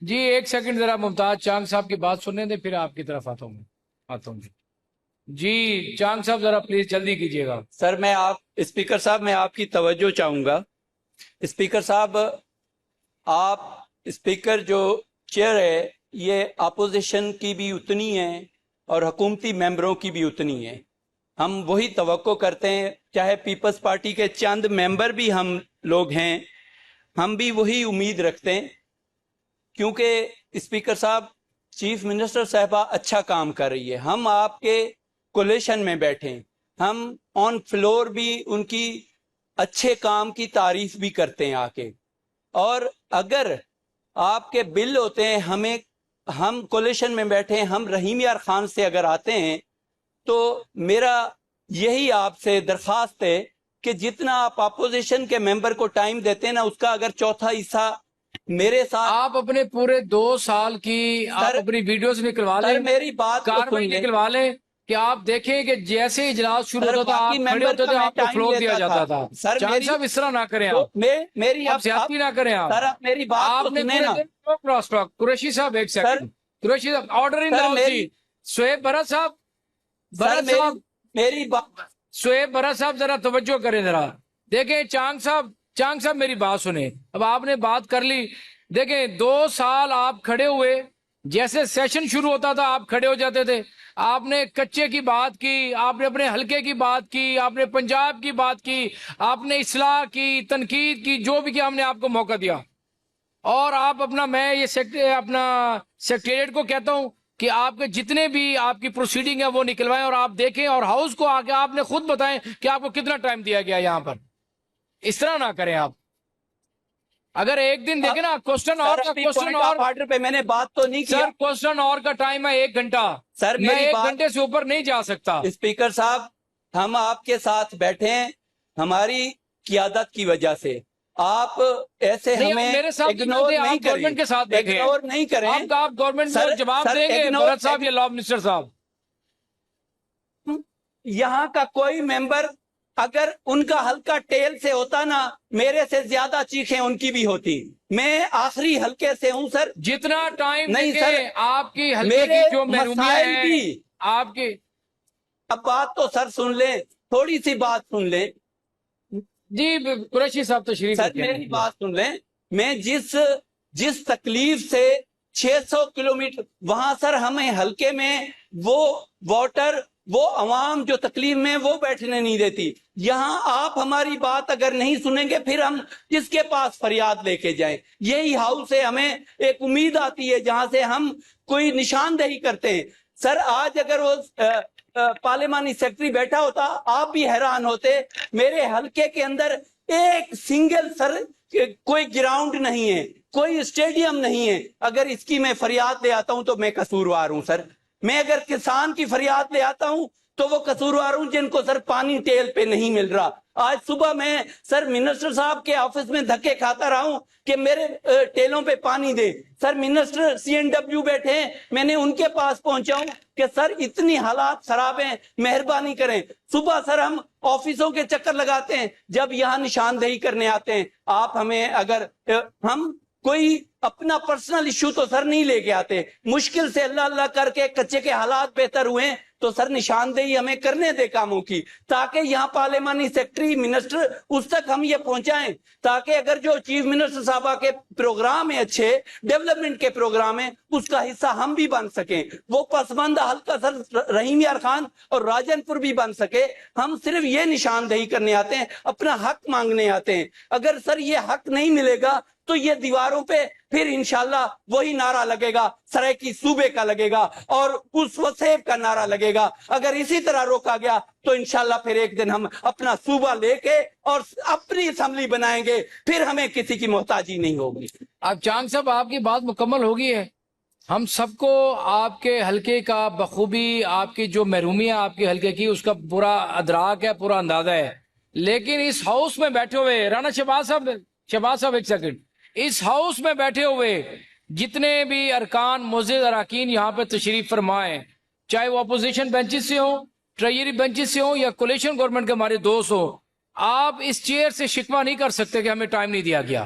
جی ایک سیکنڈ ذرا ممتاز چانگ صاحب کی بات سننے دیں، پھر آپ کی طرف آتا ہوں جی چانگ صاحب ذرا پلیز جلدی کیجیے گا۔ سر اسپیکر صاحب میں آپ کی توجہ چاہوں گا۔ اسپیکر صاحب، آپ اسپیکر جو چیئر ہے یہ اپوزیشن کی بھی اتنی ہے اور حکومتی ممبروں کی بھی اتنی ہے۔ ہم وہی توقع کرتے ہیں، چاہے پیپلز پارٹی کے چند ممبر بھی ہم لوگ ہیں، ہم بھی وہی امید رکھتے ہیں، کیونکہ اسپیکر صاحب چیف منسٹر صاحبہ اچھا کام کر رہی ہے۔ ہم آپ کے کولیشن میں بیٹھے ہیں، ہم آن فلور بھی ان کی اچھے کام کی تعریف بھی کرتے ہیں آ کے، اور اگر آپ کے بل ہوتے ہیں ہم کولیشن میں بیٹھے ہیں، ہم رحیم یار خان سے اگر آتے ہیں تو میرا یہی آپ سے درخواست ہے کہ جتنا آپ اپوزیشن کے ممبر کو ٹائم دیتے ہیں نا، اس کا اگر چوتھا حصہ میرے ساتھ آپ اپنے پورے 2 سال کی آپ اپنی ویڈیوز نکلوا لیں، سر میری بات تو کاروائی سن لیں نکلوا لیں کہ آپ دیکھیں کہ جیسے اجلاس شروع سر، ہوتا تھا آپ باقی کھڑے ممبر ہوتے کا تھے، میں آپ کو ٹائم فلور دیا لیتا جاتا تھا۔ سر چاند صاحب اس طرح نہ کریں، میری آپ زیادتی نہ کریں۔ سر آپ میری بات آپ تو نے سنیں پورے نا دن کراس ٹاک۔ قریشی صاحب ایک سیکنڈ، قریشی صاحب آرڈر ان سر دا میری سہیب برت صاحب، سر برت صاحب، میری بات سہیب برت صاحب ذرا توجہ کریں ذرا۔ دیکھیں چانگ صاحب میری بات سنیں، اب آپ نے بات کر لی۔ دیکھیں 2 سال آپ کھڑے ہوئے، جیسے سیشن شروع ہوتا تھا آپ کھڑے ہو جاتے تھے، آپ نے کچے کی بات کی، آپ نے اپنے حلقے کی بات کی، آپ نے پنجاب کی بات کی، آپ نے اصلاح کی، تنقید کی، جو بھی کیا ہم نے آپ کو موقع دیا۔ اور آپ میں یہ اپنا سیکریٹریٹ کو کہتا ہوں کہ آپ کے جتنے بھی آپ کی پروسیڈنگ ہے وہ نکلوائیں اور آپ دیکھیں، اور ہاؤس کو آگے آپ نے خود بتائیں کہ آپ کو کتنا ٹائم دیا گیا یہاں پر۔ اس طرح نہ کریں آپ۔ اگر ایک دن دیکھیں نا کوسچن اور کا کوسچن اور آرڈر پہ میں نے بات تو نہیں کیا سر، کوسچن اور کا ٹائم ہے 1 گھنٹہ، سر میں میری 1 بات گھنٹے سے اوپر نہیں جا سکتا۔ اسپیکر صاحب، ہم آپ کے ساتھ بیٹھے ہیں ہماری قیادت کی وجہ سے، آپ ایسے نہیں، آپ ہمیں میرے ساتھ اگنور نہیں آپ گورنمنٹ کے ساتھ بیٹھے ہیں، اگنور نہیں کریں آپ گورنمنٹ کو جواب دیں گے بھرت صاحب یا لا منسٹر صاحب؟ یہاں کا کوئی ممبر اگر ان کا حلقہ ٹیل سے ہوتا نا، میرے سے زیادہ چیخیں ان کی بھی ہوتی۔ میں آخری حلقے سے ہوں سر۔ جتنا ٹائم نہیں دیکھیں سر، آپ کی حلقے میرے کی جو محرومیاں مسائل ہیں بھی، آپ کی۔ اب بات تو سر سن لیں، تھوڑی سی بات سن لیں جی قریشی صاحب تشریف سر، رکھیں۔ میری بات سن لیں۔ میں جس تکلیف سے 600 کلومیٹر وہاں سر ہمیں حلقے میں وہ واٹر، وہ عوام جو تکلیف میں وہ بیٹھنے نہیں دیتی۔ یہاں آپ ہماری بات اگر نہیں سنیں گے پھر ہم کس کے پاس فریاد لے کے جائیں؟ یہی ہاؤس سے ہمیں ایک امید آتی ہے جہاں سے ہم کوئی نشاندہی کرتے ہیں۔ سر آج اگر وہ پارلیمانی سیکرٹری بیٹھا ہوتا آپ بھی حیران ہوتے، میرے حلقے کے اندر ایک سنگل سر کوئی گراؤنڈ نہیں ہے، کوئی اسٹیڈیم نہیں ہے۔ اگر اس کی میں فریاد لے آتا ہوں تو میں قصوروار ہوں سر۔ میں اگر کسان کی فریاد لے آتا ہوں تو وہ قصوروار ہوں جن کو سر پانی ٹیل پہ نہیں مل رہا۔ آج صبح میں سر منسٹر صاحب کے آفس میں دھکے کھاتا رہا ہوں کہ میرے ٹیلوں پہ پانی دے۔ سر منسٹر سی این ڈبلیو بیٹھے ہیں، میں نے ان کے پاس پہنچا ہوں کہ سر اتنی حالات خراب ہیں، مہربانی کریں۔ صبح سر ہم آفیسوں کے چکر لگاتے ہیں، جب یہاں نشاندہی کرنے آتے ہیں آپ ہمیں، اگر ہم کوئی اپنا پرسنل ایشو تو سر نہیں لے کے آتے، مشکل سے اللہ اللہ کر کے کچے کے حالات بہتر ہوئے تو سر نشاندہی ہمیں کرنے دے کاموں کی، تاکہ یہاں پارلیمانی سیکرٹری منسٹر اس تک ہم یہ پہنچائیں، تاکہ اگر جو چیف منسٹر صاحبہ کے پروگرام ہیں اچھے ڈیولپمنٹ کے پروگرام ہیں اس کا حصہ ہم بھی بن سکیں، وہ پسماندہ حلقہ سر رحیم یار خان اور راجن پور بھی بن سکے۔ ہم صرف یہ نشاندہی کرنے آتے ہیں، اپنا حق مانگنے آتے ہیں۔ اگر سر یہ حق نہیں ملے گا تو یہ دیواروں پہ پھر انشاءاللہ وہی نعرہ لگے گا، سرائیکی صوبے کا لگے گا اور اس وسیب کا نعرہ لگے گا۔ اگر اسی طرح روکا گیا تو انشاءاللہ پھر ایک دن ہم اپنا صوبہ لے کے اور اپنی اسمبلی بنائیں گے، پھر ہمیں کسی کی محتاجی نہیں ہوگی۔ اب چانگ صاحب آپ کی بات مکمل ہوگی ہے، ہم سب کو آپ کے حلقے کا بخوبی، آپ کی جو محرومیاں آپ کے حلقے کی اس کا پورا ادراک ہے، پورا اندازہ ہے، لیکن اس ہاؤس میں بیٹھے ہوئے رانا شہباز صاحب ایک سیکنڈ، اس ہاؤس میں بیٹھے ہوئے جتنے بھی ارکان معزز اراکین یہاں پہ تشریف فرمائیں، چاہے وہ اپوزیشن بینچز سے ہوں، ٹریجری بینچز سے ہوں یا کولیشن گورنمنٹ کے ہمارے دوست ہوں، آپ اس چیئر سے شکوہ نہیں کر سکتے کہ ہمیں ٹائم نہیں دیا گیا۔